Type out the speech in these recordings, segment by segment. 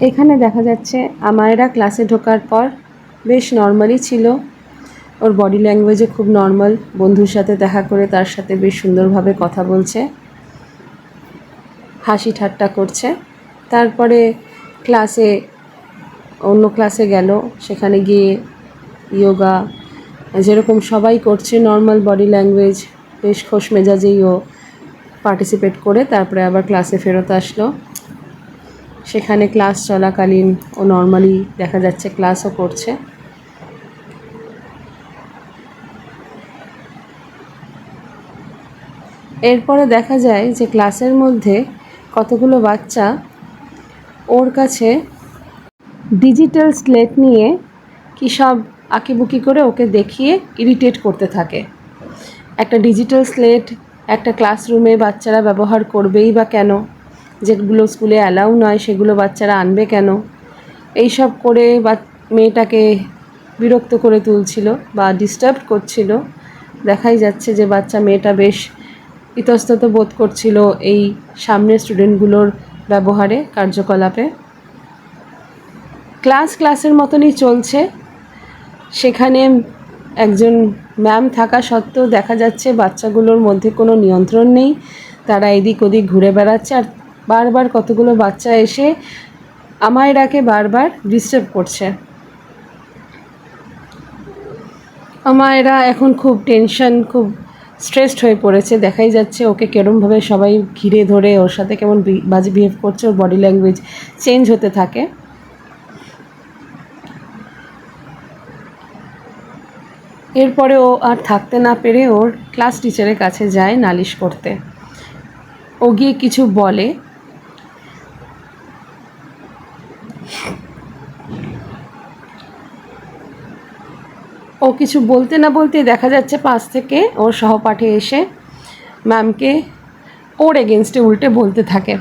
এখানে দেখা যাচ্ছে আমায়রা ক্লাসে ঢোকার পর বেশ নর্মালি ছিল, ওর বডি ল্যাঙ্গুয়েজে খুব নর্মাল, বন্ধুর সাথে দেখা করে তার সাথে বেশ সুন্দরভাবে কথা বলছে, হাসি ঠাট্টা করছে। তারপরে অন্য ক্লাসে গেল, সেখানে গিয়ে যোগা যেরকম সবাই করছে নর্মাল বডি ল্যাঙ্গুয়েজ বেশ খোশ মেজাজেই ও পার্টিসিপেট করে তারপরে আবার ক্লাসে ফেরত আসলো। সেখানে ক্লাস চলাকালীন ও নর্মালি দেখা যাচ্ছে ক্লাসও করছে। এরপরে দেখা যায় যে ক্লাসের মধ্যে কতগুলো বাচ্চা ওর কাছে ডিজিটাল স্লেট নিয়ে কী সব আঁকিবুকি করে ওকে দেখিয়ে ইরিটেট করতে থাকে। একটা ডিজিটাল স্লেট একটা ক্লাসরুমে বাচ্চারা ব্যবহার করবেই বা কেন, যেগুলো স্কুলে অ্যালাউ নয় সেগুলো বাচ্চারা আনবে কেন, এইসব করে মেয়েটাকে বিরক্ত করে তুলছিল বা ডিস্টার্ব করছিল। দেখাই যাচ্ছে যে মেয়েটা বেশ ইতস্তত বোধ করছিল এই সামনের স্টুডেন্টগুলোর ব্যবহারে, কার্যকলাপে। ক্লাসের মতনই চলছে। সেখানে একজন ম্যাম থাকা সত্ত্বেও দেখা যাচ্ছে বাচ্চাগুলোর মধ্যে কোনো নিয়ন্ত্রণ নেই, তারা এদিক ওদিক ঘুরে বেড়াচ্ছে। আর বারবার কতগুলো বাচ্চা এসে আমায়রাকে বারবার ডিস্টার্ব করছে। আমায়রা এখন খুব টেনশন, খুব স্ট্রেসড হয়ে পড়েছে। দেখাই যাচ্ছে ওকে কেরমভাবে সবাই ঘিরে ধরে ওর সাথে কেমন বাজে বিহেভ করছে, ওর বডি ল্যাঙ্গুয়েজ চেঞ্জ হতে থাকে। এরপরে ও আর থাকতে না পেরে ওর ক্লাস টিচারের কাছে যায় নালিশ করতে। ও গিয়ে কিছু বলে, ও কিছু বলতে না বলতেই দেখা যাচ্ছে পাশ থেকে ওর সহপাঠী এসে ম্যামকে ওর এগেনস্টে উল্টে বলতে থাকে।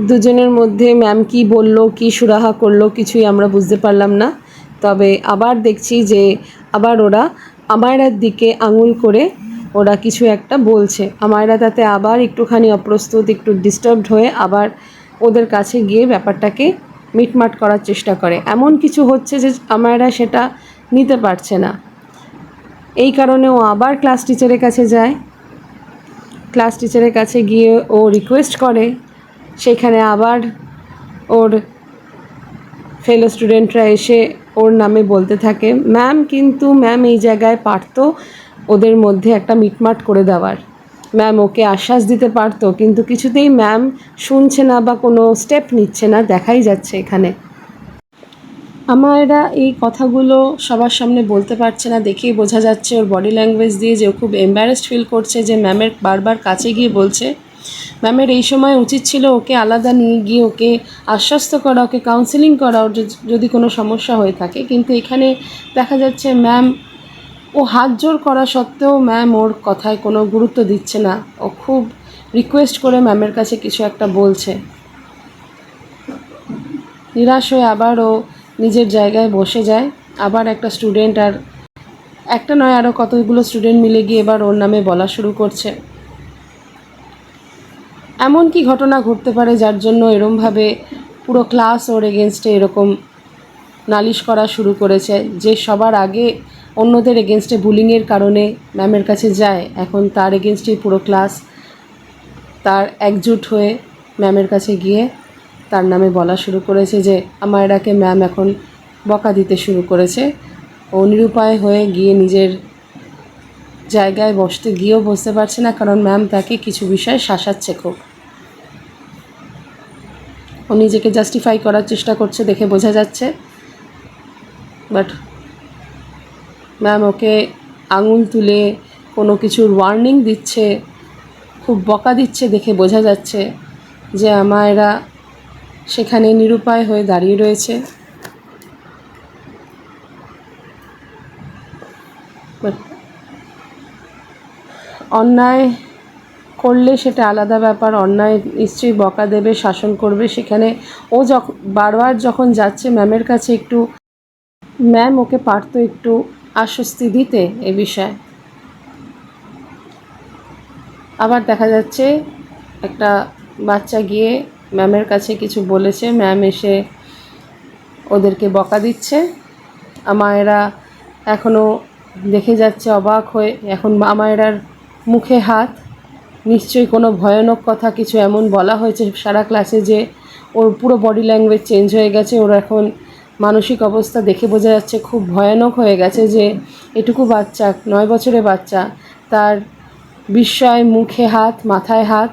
দুজনের মধ্যে ম্যাম কি বলল, কি সুরাহা করলো, কিছুই আমরা বুঝতে পারলাম না। তবে আবার দেখছি যে আবার ওরা আমায়রার দিকে আঙুল করে ওরা কিছু একটা বলছে। আমায়রা তাতে আবার একটুখানি অপ্রস্তুত, একটু ডিস্টার্বড হয়ে আবার ওদের কাছে গিয়ে ব্যাপারটাকে মিটমাট করার চেষ্টা করে। এমন কিছু হচ্ছে যে আমায়রা সেটা নিতে পারছে না। এই কারণে ও আবার ক্লাস টিচারের কাছে যায়। ক্লাস টিচারের কাছে গিয়ে ও রিকোয়েস্ট করে, সেখানে আবার ওর ফেলো স্টুডেন্টরা এসে ওর নামে বলতে থাকে। কিন্তু ম্যাম এই জায়গায় পারতো ওদের মধ্যে একটা মিটমাট করে দেওয়ার, ম্যাম ওকে আশ্বাস দিতে পারতো, কিন্তু কিছুতেই ম্যাম শুনছে না বা কোনো স্টেপ নিচ্ছে না, দেখাই যাচ্ছে এখানে। আমায়রা এই কথাগুলো সবার সামনে বলতে পারছে না, দেখেই বোঝা যাচ্ছে ওর বডি ল্যাঙ্গুয়েজ দিয়ে যে ও খুব এম্বারেসড ফিল করছে, যে ম্যামের বারবার কাছে গিয়ে বলছে। ম্যামের এই সময় উচিত ছিল ওকে আলাদা নিয়ে গিয়ে ওকে আশ্বস্ত করা, ওকে কাউন্সেলিং করা, ওর যদি কোনো সমস্যা হয়ে থাকে। কিন্তু এখানে দেখা যাচ্ছে ম্যাম ও হাত জোর করা সত্ত্বেও ম্যাম ওর কথায় কোনো গুরুত্ব দিচ্ছে না। ও খুব রিকোয়েস্ট করে ম্যামের কাছে কিছু একটা বলছে। নিরাশ হয়ে আবার ও নিজের জায়গায় বসে যায়। আবার একটা স্টুডেন্ট, আর একটা নয় আরও কতগুলো স্টুডেন্ট মিলে গিয়ে এবার ওর নামে বলা শুরু করছে। এমন কি ঘটনা ঘটতে পারে যার জন্য এরমভাবে পুরো ক্লাস ওর এগেনস্টে এরকম নালিশ করা শুরু করেছে, যে সবার আগে অন্যদের এগেনস্টে বুলিংয়ের কারণে ম্যামের কাছে যায়, এখন তার এগেনস্টেই পুরো ক্লাস তার একজুট হয়ে ম্যামের কাছে গিয়ে তার নামে বলা শুরু করেছে যে আমায়রাকে ম্যাম এখন বকা দিতে শুরু করেছে। ও নিরুপায় হয়ে গিয়ে নিজের জায়গায় বসতে গিয়েও বসতে পারছে না, কারণ ম্যাম তাকে কিছু বিষয় শাসাচ্ছে খুব। ও নিজেকে জাস্টিফাই করার চেষ্টা করছে, দেখে বোঝা যাচ্ছে। বাট ম্যাম ওকে আঙুল তুলে কোনো কিছুর ওয়ার্নিং দিচ্ছে, খুব বকা দিচ্ছে, দেখে বোঝা যাচ্ছে যে আমায়রা সেখানে নিরুপায় হয়ে দাঁড়িয়ে রয়েছে। বাট অন্যায় করলে সেটা আলাদা ব্যাপার, অন্যায় নিশ্চয়ই বকা দেবে, শাসন করবে। সেখানে ও বারবার যখন যাচ্ছে ম্যামের কাছে, একটু ম্যাম ওকে পারতো একটু আশ্বস্তি দিতে এ বিষয়ে। আবার দেখা যাচ্ছে একটা বাচ্চা গিয়ে ম্যামের কাছে কিছু বলেছে, ম্যাম এসে ওদেরকে বকা দিচ্ছে। মায়েরা এখনও দেখে যাচ্ছে অবাক হয়ে। এখন মায়েরার মুখে হাত, নিশ্চয়ই কোনো ভয়ানক কথা কিছু এমন বলা হয়েছে সারা ক্লাসে যে ওর পুরো বডি ল্যাঙ্গুয়েজ চেঞ্জ হয়ে গেছে। ওর এখন মানসিক অবস্থা দেখে বোঝা যাচ্ছে খুব ভয়ানক হয়ে গেছে, যে এটুকু বাচ্চা, 9 বছরের বাচ্চা, তার বিস্ময়, মুখে হাত, মাথায় হাত।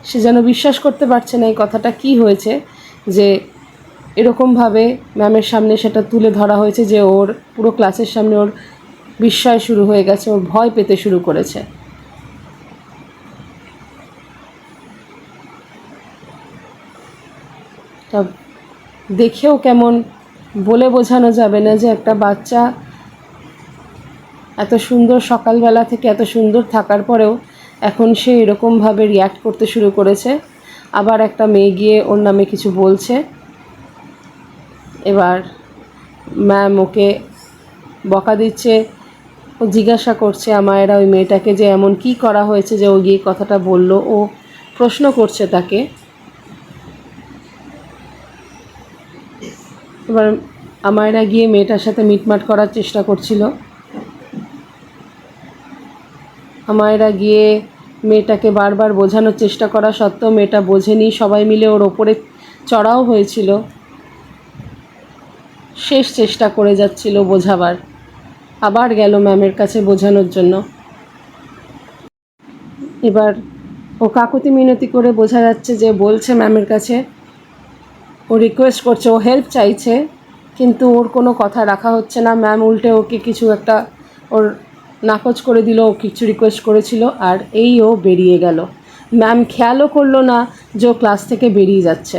সে যেন বিশ্বাস করতে পারছে না এই কথাটা কি হয়েছে, যে এরকমভাবে ম্যামের সামনে সেটা তুলে ধরা হয়েছে যে ওর পুরো ক্লাসের সামনে ওর বিস্ময় শুরু হয়ে গেছে, ওর ভয় পেতে শুরু করেছে। তা দেখেও কেমন, বলে বোঝানো যাবে না যে একটা বাচ্চা এত সুন্দর সকালবেলা থেকে এত সুন্দর থাকার পরেও এখন সে এরকমভাবে রিয়্যাক্ট করতে শুরু করেছে। আবার একটা মেয়ে গিয়ে ওর নামে কিছু বলছে। এবার ম্যাম ওকে বকা দিচ্ছে। ও জিজ্ঞাসা করছে আমায়েরা ওই মেয়েটাকে যে এমন কি করা হয়েছে যে ও গিয়ে কথাটা বলল। ও প্রশ্ন করছে তাকে। এবার আমায়েরা গিয়ে মেয়েটার সাথে মিটমাট করার চেষ্টা করছিল। আমায়েরা গিয়ে মেয়েটাকে বারবার বোঝানোর চেষ্টা করা সত্ত্বেও মেয়েটা বোঝেনি। সবাই মিলে ওর ওপরে চড়াও হয়েছিল, শেষ চেষ্টা করে যাচ্ছিল বোঝাবার। আবার গেল ম্যামের কাছে বোঝানোর জন্য। এবার ও কাকুতি মিনতি করে বোঝা যাচ্ছে যে বলছে ম্যামের কাছে, ও রিকোয়েস্ট করছে, ও হেল্প চাইছে, কিন্তু ওর কোনো কথা রাখা হচ্ছে না। ম্যাম উল্টে ওকে কিছু একটা ওর নাকচ করে দিল। ও কিছু রিকোয়েস্ট করেছিল আর ও বেরিয়ে গেল। ম্যাম খেয়ালও করলো না যে ও ক্লাস থেকে বেরিয়ে যাচ্ছে।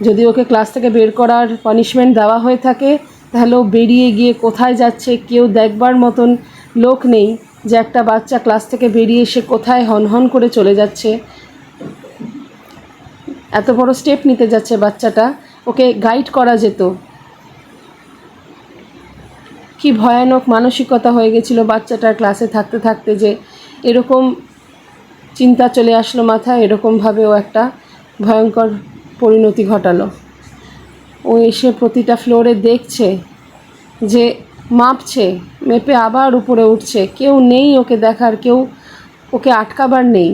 যদি ওকে ক্লাস থেকে বের করার পানিশমেন্ট দেওয়া হয়ে থাকে তাহলে ও বেরিয়ে গিয়ে কোথায় যাচ্ছে কেউ দেখবার মতন লোক নেই, যে একটা বাচ্চা ক্লাস থেকে বেরিয়ে সে কোথায় হনহন করে চলে যাচ্ছে, এত বড় স্টেপ নিতে যাচ্ছে বাচ্চাটা, ওকে গাইড করা যেত। কি ভয়ানক মানসিকতা হয়ে গেছিলো বাচ্চাটার ক্লাসে থাকতে থাকতে, যে এরকম চিন্তা চলে আসলো মাথায়। এরকমভাবে ও একটা ভয়ঙ্কর পরিণতি ঘটালো। ও এসে প্রতিটা ফ্লোরে দেখছে, যে মাপছে, মেপে আবার উপরে উঠছে। কেউ নেই ওকে দেখার, কেউ ওকে আটকাবার নেই।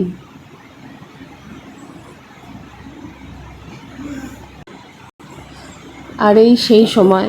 আর সেই সময়